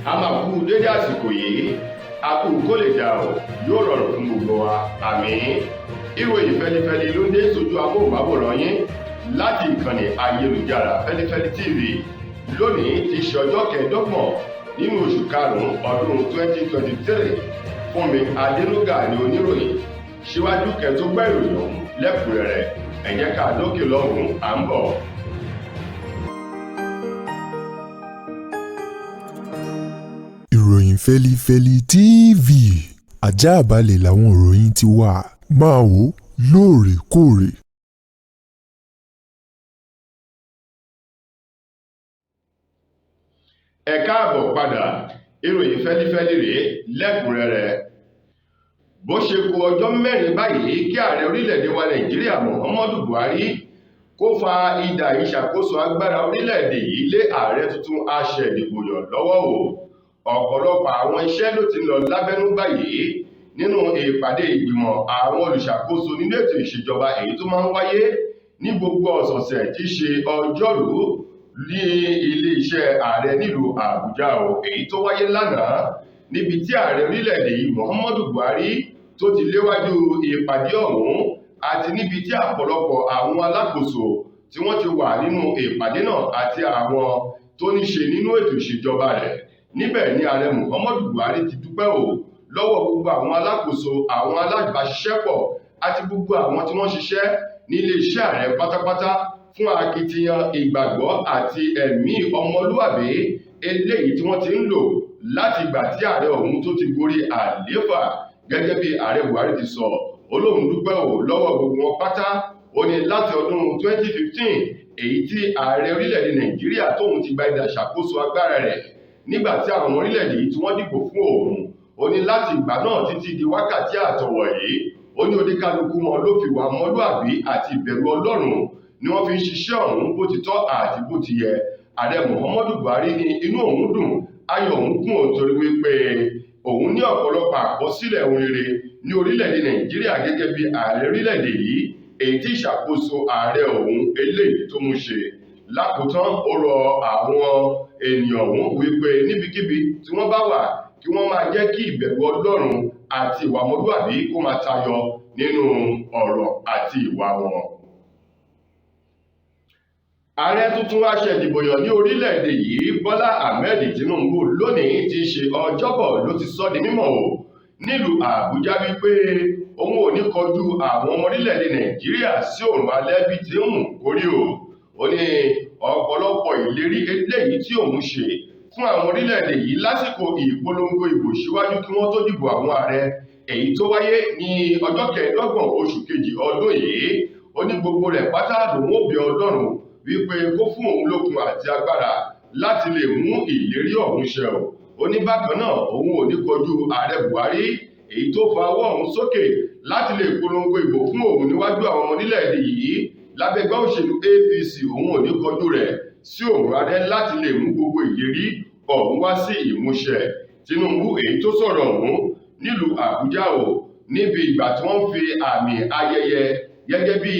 A máa kú dédé àsìkò yìí, a kú kó lè dà ọ́, yóò rọrùn fún gbogbo wa, àmín. Ìròyìn fẹlifẹli ló ń dé sójú amóhùnmáwòrán yín láti ìkànnì ayélujára Feli-feli TV. Lónìí ti ṣe ọjọ́ kẹẹ̀ẹ́dọ́gbọ̀n nínú oṣù karùn-ún ọdún 2023. Fúnmi Adélúgà ni oníròyìn. Síwájú kẹ́tó gbọ́ ìròyìn ọ̀hún lẹ́kùnrẹ́rẹ́, ẹ jẹ́ ká dókè lọ́hùn-ún à ń bọ̀. Ìròyìn Feli-feli TV, àjààbálẹ̀ làwọn ìròyìn ti wà, máa wò lóòrèkóòrè. Ẹ káàbọ̀ padà, ìròyìn Feli-feli rèé lẹ́kùnrẹ́rẹ́. Bó ṣe kù ọjọ́ mẹ́rin báyìí kí ààrẹ orílẹ̀-èdè wa Nàìjíríà Muhammadu Buhari kó fa idà ìṣàkóso agbára orílẹ̀-èdè yìí lé ààrẹ tuntun aṣẹ̀dìbòyàn lọ́wọ́ o. Ọ̀pọ̀lọpọ̀ àwọn iṣẹ́ ló ti ń lọ lábẹ́nú báyìí nínú ìpàdé ìgbìmọ̀ àwọn olùṣàkóso nínú ètò ìṣèjọba èyí tó máa ń wáyé ní gbogbo ọ̀sọ̀ọ̀sẹ̀ tí í ṣe ọjọ́rú ní ilé-iṣẹ́ ààrẹ nílùú Àbújá o, èyí tó wáyé lánàá níbi tí ààrẹ orílẹ̀-èdè yìí Muhammadu Buhari tó ti léwájú ìpàdé ọ̀hún àti níbi tí ọ̀pọ̀lọpọ̀ àwọn alákòóso tí wọ́n ti wà nínú ìpàdé náà àti àwọn tó ní ṣe nínú ètò ìṣèjọba rẹ̀. Níbẹ̀ ni ààrẹ Muhammadu Buhari ti dúpẹ́ o lọ́wọ́ gbogbo àwọn alákòóso, àwọn alábàáṣiṣẹ́pọ̀ àti gbogbo àwọn tí wọ́n ṣiṣẹ́ ní ilé-iṣẹ́ ààrẹ pátápátá fún akitiyan ìgbàgbọ́ àti ẹ̀mí ọmọlúwàbí eléyìí tí wọ́n ti ń lò láti ìgbà tí ààrẹ ọ̀hún tó ti gorí àlééfà. Gẹ́gẹ́ bí ààrẹ Buhari ti sọ, olóhùn dúpẹ́ o lọ́wọ́ gbogbo wọn pátá. Ó ní láti ọdún 2015 èyí tí ààrẹ orílẹ̀-èdè Nàìjíríà tóun ti gba idà ṣàkóso agbára rẹ̀ nígbà tí àwọn orílẹ̀-èdè yìí tí wọ́n dìbò fún òun. Ó ní láti ìgbà náà títí di wákàtí àtọ̀wọ̀ yìí, ó ní oníkálukú wọn ló fi wà ọmọlúàbí àti ìbẹ̀rù Ọlọ́run ni wọ́n fi ń ṣiṣẹ́ ọ̀hún bó ti tọ́ àti bó ti yẹ. Ààrẹ Muhammadu Buhari ní inú òun dùn, ayọ̀ òun kún òun torí wípé òun ní ọ̀pọ̀lọpọ̀ àkọsílẹ̀ ohun rere ní orílẹ̀-èdè Nàìjíríà gẹ́gẹ́ bí ààrẹ orílẹ̀-èdè yìí, èyí tí ìṣàkóso ààrẹ òun eléyìí tó mú ṣe. Lákòótán ó rọ àwọn ènìyàn ọ̀hún wípé níbikíbi tí wọ́n bá wà kí wọ́n máa jẹ́ kí ìbẹ̀rù Ọlọ́run àti ìwà ọmọlúwàbí kó máa tayọ nínú ọ̀rọ̀ àti ìwà wọn. Ààrẹ tuntun aṣẹ̀dìbòyàn ní orílẹ̀-èdè yìí Bọ́lá Ahmed Tinubu lónìí ti ṣe ọjọ́bọ̀ ló ti sọ di mímọ̀ o nílùú Àbújá wípé òun ò ní kọjú àwọn ọmọ orílẹ̀-èdè Nàìjíríà sí òrùn alẹ́ bí tí ń kórí o. Ó ní ọ̀pọ̀lọpọ̀ ìlérí eléyìí tí òun ṣe fún àwọn orílẹ̀-èdè yìí lásìkò ìpolongo ìbò síwájú kí wọ́n tó dìbò àwọn ààrẹ èyí tó wáyé ní ọjọ́ kẹẹ̀ẹ́dọ́gbọ̀n oṣù kejì ọdún yìí. Ó ní gbogbo rẹ̀ pátá lòun ó bẹ Ọlọ́run wípé kó fún òun lókun àti agbára láti lè mú ìlérí ọ̀hún ṣẹ o. Ó ní bákan náà òun ò ní kọjú ààrẹ Buhari èyí tó fa ọwọ́ ọ̀hún sókè láti lè polongo ìbò fún òun níwájú àwọn ọmọ orílẹ̀-èdè yìí lábẹ́gbẹ́ òṣèlú APC. Òun ò ní kọjú rẹ̀ sí òun ààrẹ láti lè mú gbogbo ìlérí ọ̀hún wá sí ìmúṣẹ. Tinubu èyí tó sọ̀rọ̀ ọ̀hún nílùú Àbújá o níbi ìgbà tí wọ́n fi àmì ayẹyẹ gẹ́gẹ́ bí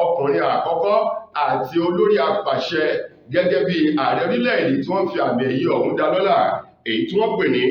ọkùnrin àkọ́kọ́ àti olórí apàṣẹ gẹ́gẹ́ bí ààrẹ orílẹ̀-èdè tí wọ́n fi àmì ẹ̀yẹ ọ̀hún dá lọ́lá èyí tí wọ́n pè ní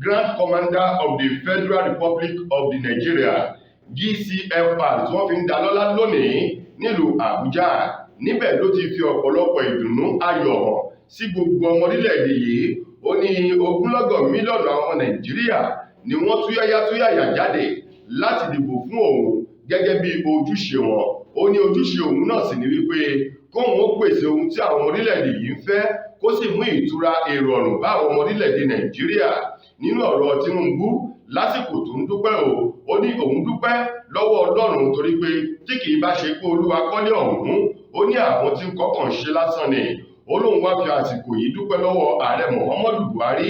Grand Commander of the Federal Republic of the Nigeria GCFR tí wọ́n fi ń dá lọ́lá lónìí nílùú Àbújá. Níbẹ̀ ló ti fi ọ̀pọ̀lọpọ̀ ìdùnnú ayọ̀ hàn sí gbogbo ọmọ orílẹ̀-èdè yìí. Ó ní ogúnlọ́gọ̀ mílíọ̀nù àwọn ọmọ Nàìjíríà ni wọ́n túyáyá jáde láti dìbò fún òun gẹ́gẹ́ bí ojúṣe wọn. Ó ní ojúṣe òun náà sì ní wípé kóun ó pèsè ohun tí àwọn orílẹ̀-èdè yìí ń fẹ́ kó sì mú ìtura ìrọ̀rùn bá àwọn ọmọ orílẹ̀-èdè Nàìjíríà. Nínú ọ̀rọ̀ Tinubu lásìkò tó ń dúpẹ́ o, ó ní òun dúpẹ́ lọ́wọ́ Ọlọ́run torí pé tí kìí bá ṣe pé Olúwa kọ́lé ọ̀hún, ó ní àwọn tí ń kọ́kàn ṣe lásán ni. Ó lóun wá fi àsìkò yìí dúpẹ́ lọ́wọ́ ààrẹ Muhammadu Buhari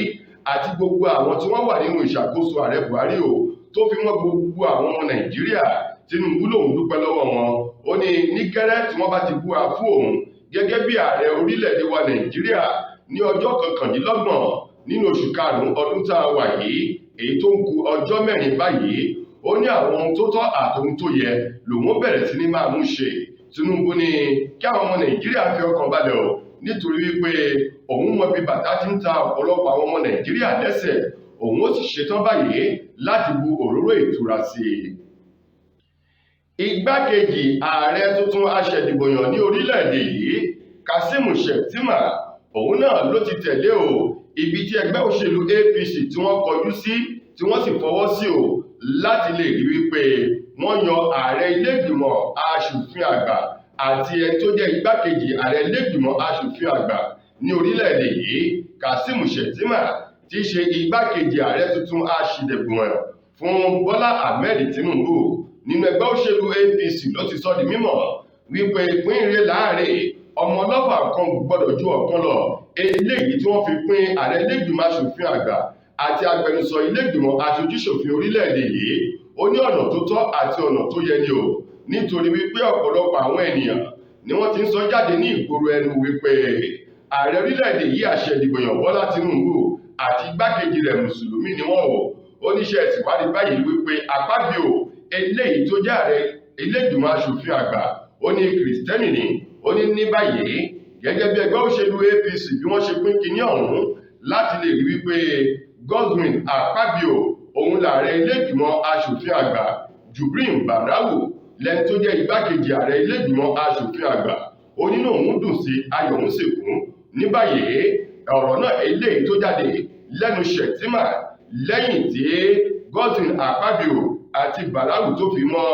àti gbogbo àwọn tí wọ́n wà nínú ìṣàkóso ààrẹ Buhari o tó fi mọ́ gbogbo àwọn ọmọ Nàìjíríà. Tinubu lòun dúpẹ́ lọ́wọ́ wọn. Ó ní ní gẹ́rẹ́ tí wọ́n bá ti búra fún òun gẹ́gẹ́ bí ààrẹ orílẹ̀-èdè wa Nàìjíríà ní ọjọ́ 29 nínú oṣù karùn-ún ọdún tá a wà yìí, èyí tó ń kù ọjọ́ mẹ́rin báyìí. Ó ní àwọn ohun tó tọ́ àtohun tó yẹ lòun bẹ̀rẹ̀ sí ní máa mú ṣe. Tinubu ní kí àwọn ọmọ Nàìjíríà fi ọkàn balẹ̀ o nítorí wípé òun mọ bí bàtà ti ń ta ọ̀pọ̀lọpọ̀ àwọn ọmọ Nàìjíríà lẹ́sẹ̀, òun ó sì ṣetán báyìí láti bu òróró ìtura sí i. Igbákejì ààrẹ tuntun aṣèdìbòyàn ní orílẹ̀-èdè yìí, Kashim Shettima, òun náà ló ti tẹ̀lé ibi tí ẹgbẹ́ òṣèlú APC tí wọ́n kọjú sí tí wọ́n sì fọwọ́ sí láti lè rí wípé wọ́n yan ààrẹ ilé-ìgbìmọ̀ aṣòfin àgbà àti ẹni tó jẹ́ igbákejì ààrẹ ilé-ìgbìmọ̀ aṣòfin àgbà ní orílẹ̀-èdè yìí. Kashim Shettima tí í ṣe igbákejì ààrẹ tuntun aṣèdìbòyàn fún Bọ́lá Ahmed Tinubu nínú ẹgbẹ́ òṣèlú APC ló ti sọ di mímọ̀ wípé ìpín ire láàrin ọmọ ọlọ́fà kan gbọ́dọ̀ ju ọ̀kan lọ, eléyìí tí wọ́n fi pín ààrẹ ilé-ìgbìmọ̀ aṣòfin àgbà àti agbẹnusọ ilé-ìgbìmọ̀ aṣojú-ṣòfin orílẹ̀-èdè yìí. Ó ní ọ̀nà tó tọ́ àti ọ̀nà tó yẹ ni nítorí wípé ọ̀pọ̀lọpọ̀ àwọn ènìyàn ni wọ́n ti ń sọ jáde ní ìgboro ẹnu wípé ààrẹ orílẹ̀-èdè yìí aṣèdìbòyàn Bọ́lá Tinubu àti igbákejì rẹ̀ mùsùlùmí ni wọ́n oníṣẹ́ ìwádìí báyìí wípé Akpabio eléyìí tó jẹ́ ààrẹ ilé-ìgbìmọ̀ aṣòfin àgbà ó ní kìrìsìtẹ́nì ni. Ó ní báyìí gẹ́gẹ́ bí ẹgbẹ́ òṣèlú APC bí wọ́n ṣe pín kinní ọ̀hún láti lè rí wípé Godswin Akpabio òun lààrẹ ilé-ìgbìmọ̀ aṣòfin àgbà, Jibrin Barau lẹni tó jẹ́ igbákejì ààrẹ ilé-ìgbìmọ̀ aṣòfin àgbà. Ó nínú òun dùn sí, ayọ̀ òun sì kún. Ní báyìí ọ̀rọ̀ náà eléyìí tó jáde lẹ́nu Shettima lẹ́yìn tí Godswin Akpabio àti Barau tó fi mọ́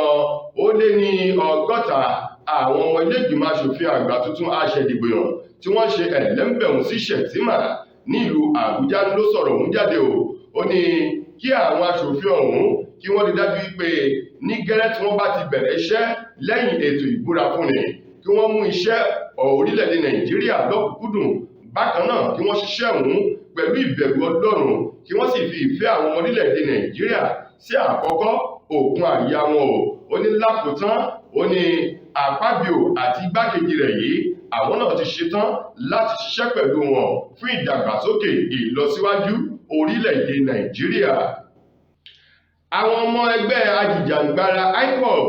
ó lé ní 60 àwọn ọmọ ilé-ìgbìmọ̀ aṣòfin àgbà tuntun aṣèdìbòyàn tí wọ́n ṣe ẹ̀lẹ́mbẹ̀hún sí Shettima nílùú Àbújá ló sọ̀rọ̀ ọ̀hún jáde ó ní kí àwọn aṣòfin ọ̀hún kí wọ́n rí dájú wípé ní gẹ́rẹ́ tí wọ́n bá ti bẹ̀rẹ̀ iṣẹ́ lẹ́yìn ètò ìbúra fúnni kí wọ́n mú iṣẹ́ orílẹ̀-èdè Nàìjíríà lọ́kùnkúndùn. Bákan náà kí wọ́n ṣiṣẹ́ ọ̀hún pẹ̀lú ìbẹ̀rù Ọlọ́run kí wọ́n sì fi ìfẹ́ àwọn ọmọ orílẹ̀-èdè Nàìjíríà sí àkọ́kọ́ òkun àyà wọn ó ní lákòótán ó ní Akpabio àti igbákejì rẹ̀ yìí àwọn náà ti ṣetán láti ṣiṣẹ́ pẹ̀lú wọn fún ìdàgbàsókè ìlọsíwájú orílẹ̀-èdè Nàìjíríà. Àwọn ọmọ ẹgbẹ́ ajìjàǹgbara Ipob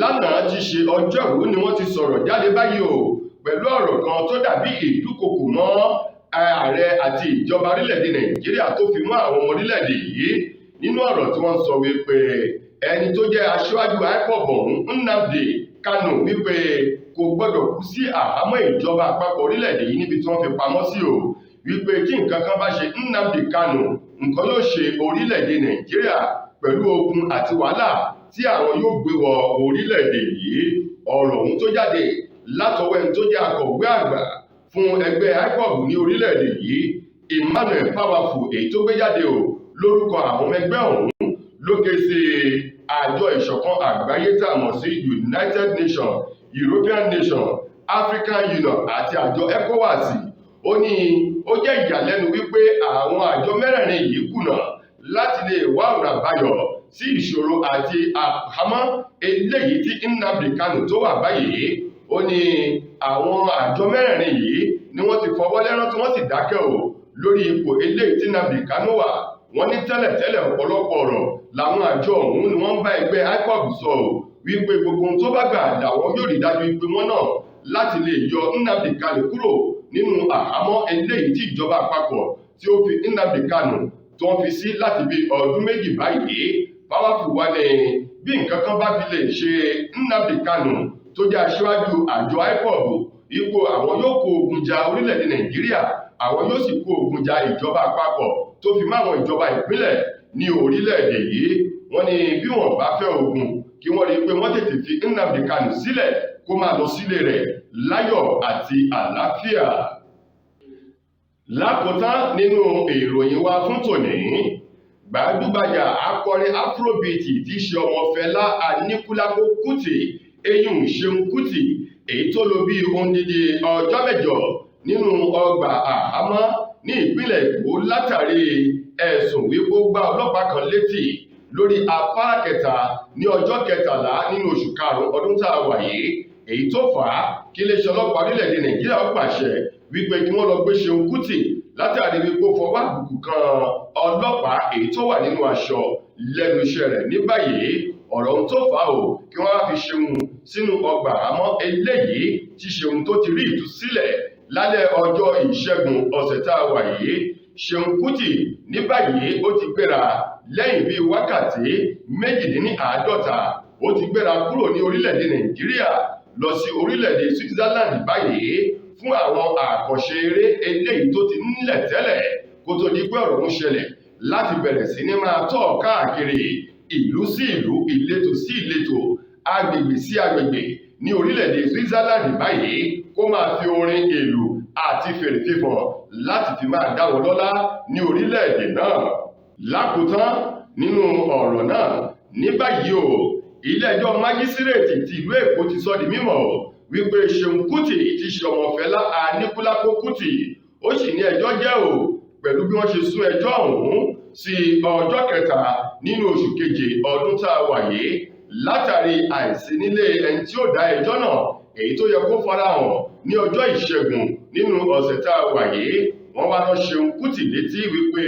lánàá ti ṣe ọjọ́rú ni wọ́n ti sọ̀rọ̀ jáde báyìí pẹ̀lú ọ̀rọ̀ kan tó dàbí ìdúkokò mọ́ ààrẹ àti ìjọba orílẹ̀-èdè Nàìjíríà tó fi mọ́ àwọn ọmọ orílẹ̀-èdè yìí. Nínú ọ̀rọ̀ tí wọ́n sọ wípé ẹni tó jẹ́ aṣíwájú Ipob ọ̀hún Nnamdi Kanu wípé kò gbọ́dọ̀ kú sí àhámọ́ ìjọba àpapọ̀ orílẹ̀-èdè yìí níbi tí wọ́n fi pamọ́ sí wípé kí nǹkan kan bá ṣe Nnamdi Kanu nǹkan yóò ṣe orílẹ̀-èdè Nàìjíríà pẹ̀lú ogun àti wàhálà tí àwọn yóò gbé wọ orílẹ̀-èdè yìí. Ọ̀rọ̀ ọ̀hún tó jáde látọwọ́ ẹni tó jẹ́ akọ̀wé àgbà fún ẹgbẹ́ Ipob ní orílẹ̀-èdè yìí, Emmanuel Powerful, èyí tó gbé jáde lórúkọ àwọn ẹgbẹ́ ọ̀hún ló ké sí àjọ ìṣọ̀kan àgbáyé tá a mọ̀ sí United Nations, European Nations, African Union àti àjọ ECOWAS. Ó ní ó jẹ́ ìyàlẹ́nu wípé àwọn àjọ mẹ́rẹ̀ẹ̀rin yìí kùnà láti lè wá ọ̀nà àbáyọ sí ìṣòro àti àhámọ́ eléyìí tí Nnamdi Kanu tó wà báyìí. Ó ní àwọn àjọ mẹ́rẹ̀ẹ̀rin yìí ni wọ́n ti fọwọ́ lẹ́rán tí wọ́n sì dákẹ́ lórí ipò eléyìí tí Nnamdi Kanu wà. Wọ́n ní tẹ́lẹ̀tẹ́lẹ̀ ọ̀pọ̀lọpọ̀ ọ̀rọ̀ làwọn àjọ ọ̀hún ni wọ́n ń bá ẹgbẹ́ Ipob sọ wípé gbogbo ohun tó bá gbà làwọn yóò rí dájú wípé wọ́n náà láti lè yọ Nnamdi Kanu kúrò nínú àhámọ́ eléyìí tí ìjọba àpapọ̀ tí ó fi Nnamdi Kanu tó ń fi sí láti bí ọdún méjì báyìí. Powerful wá ní bí nǹkan kan bá fi lè ṣe Nnamdi Kanu tó jẹ́ aṣíwájú àjọ Ipob ipò àwọn yóò kó ogun ja orílẹ̀-èdè Nàìjíríà, àwọn yóò sì kó ogun ja ìjọba àpapọ̀ tó fi máwọn ìjọba ìpínlẹ̀ ní orílẹ̀-èdè yìí. Wọ́n ní bí wọ́n bá fẹ́ ogun kí wọ́n rí pé wọ́n tètè fi Nnamdi Kanu sílẹ̀ kó máa lọ sílé rẹ̀ láyọ̀ àti àlàáfíà. Lákòótán nínú ìròyìn wa fún tòní, gbajúgbajà akọrin afrobeat tí í ṣe ọmọ Fẹlá Aníkúlápó Kútì eyín Ṣeun Kútì èyí tó lò bí odidi ọjọ́ 8 nínú ọgbà àhámọ́ ní ìpínlẹ̀ Èkó látàrí ẹ̀sùn wípé ó gbá ọlọ́pàá kan létí lórí afárá kẹta ní ọjọ́ 13 nínú oṣù karùn-ún ọdún tá a wà yìí, èyí tó fà á kí iléeṣẹ́ ọlọ́pàá orílẹ̀-èdè Nàìjíríà ó pàṣẹ wípé kí wọ́n lọ gbé Ṣeun Kútì látàrí wípé ó fọwọ́ àbùkù kan ọlọ́pàá èyí tó wà nínú aṣọ lẹ́nu iṣẹ́ rẹ̀. Ní báyìí ọ̀rọ̀ ohun tó fà á kí wọ́n wá fi Ṣeun sínú ọgbà àhámọ́ eléyìí tí Ṣeun tó ti rí ìtúsílẹ̀ lálẹ́ ọjọ́ ìṣẹ́gun ọ̀sẹ̀ tá a wà yìí. Ṣeun Kútì ní báyìí ó ti gbéra lẹ́yìn bíi wákàtí 48 ó ti gbéra kúrò ní orílẹ̀-èdè Nàìjíríà lọ sí orílẹ̀-èdè Switzerland báyìí fún àwọn àkànṣe eré eléyìí tó ti nílẹ̀ tẹ́lẹ̀ kó tó di pé ọ̀rọ̀ ń ṣẹlẹ̀ láti bẹ̀rẹ̀ sí ní máa tọ̀ káàkiri ìlú sí ìlú, ìletò sí ìletò, agbègbè sí agbègbè ní orílẹ̀-èdè Switzerland báyìí kó máa fi orin ìlú àti fèrè fífọn láti fi máa dá wọn lọ́lá ní orílẹ̀-èdè náà. Lákòótán nínú ọ̀rọ̀ náà ní báyìí o, ilé-ẹjọ́ májísírèètì ti ìlú Èkó ti sọ di mímọ̀ wípé Ṣeun Kútì ti ṣe ọmọ Fẹlá Aníkúlápó Kútì ó sì ní ẹjọ́ jẹ́ o pẹ̀lú bí wọ́n ṣe sún ẹjọ́ ọ̀hún sí ọjọ́ 3 nínú oṣù keje ọdún tá a wà yìí látàrí àìsí nílé ẹni tí ó dá ẹjọ́ náà èyí tó yẹ kó farahàn ní ọjọ́ ìṣẹ́gun nínú ọ̀sẹ̀ tá a wà yìí. Wọ́n wá rán Ṣeun Kútì létí wípé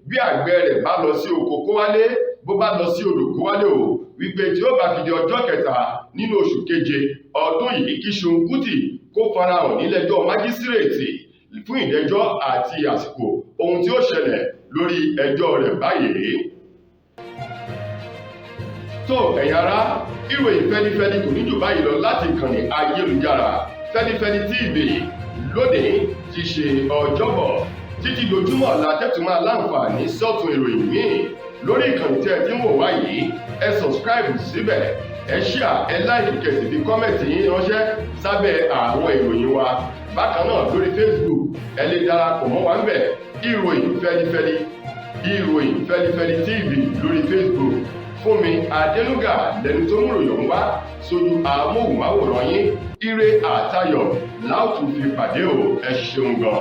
bí àgbẹ̀ rẹ̀ bá lọ sí oko kó wálé, bó bá lọ sí odò kó wálé o, wípé tí ó bá fi di ọjọ́ 3 nínú oṣù keje ọdún yìí kí Ṣeun Kútì kó farahàn nílẹ̀ẹ́jọ́ májísírèètì fún ìdẹ́jọ́ àti àsìkò ohun tí ó ṣẹlẹ̀ lórí ẹjọ́ rẹ̀ báyìí. Tó ẹ̀yin ará, ìròyìn fẹ́lifẹ́li kò ní jù báyìí lọ láti ìkànnì ayélujára Feli-feli TV lónìí ti ṣe ọjọ́bọ̀ títí dojúmọ́ la tẹ́tù máa láǹfààní sọ́tún ìròyìn míì lórí ìkànnì tẹ́ ẹ ti ń wò wá yìí. Ẹ subscribe síbẹ̀, ẹ share, ẹ like, kẹ̀sì fi kọ́mẹ̀tì yín ránṣẹ́ sábẹ́ àwọn ìròyìn wa. Bákan náà lórí Facebook ẹ lè darapọ̀ mọ́ wa ń bẹ̀. Ìròyìn Feli-feli TV lórí Facebook. Fúnmi Adénúgà lẹni tó mú ròyìn wá sójú amóhùnmáwòrán yín. Ire àtayọ̀ láòtú fi pàdé o, ẹ ṣeun gan.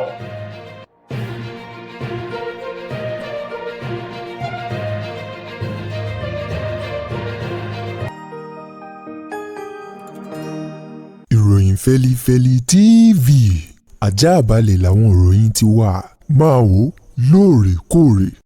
Ìròyìn Feli-feli TV àjààbálẹ̀ làwọn ìròyìn ti wà, máa wò lóòrèkóòrè.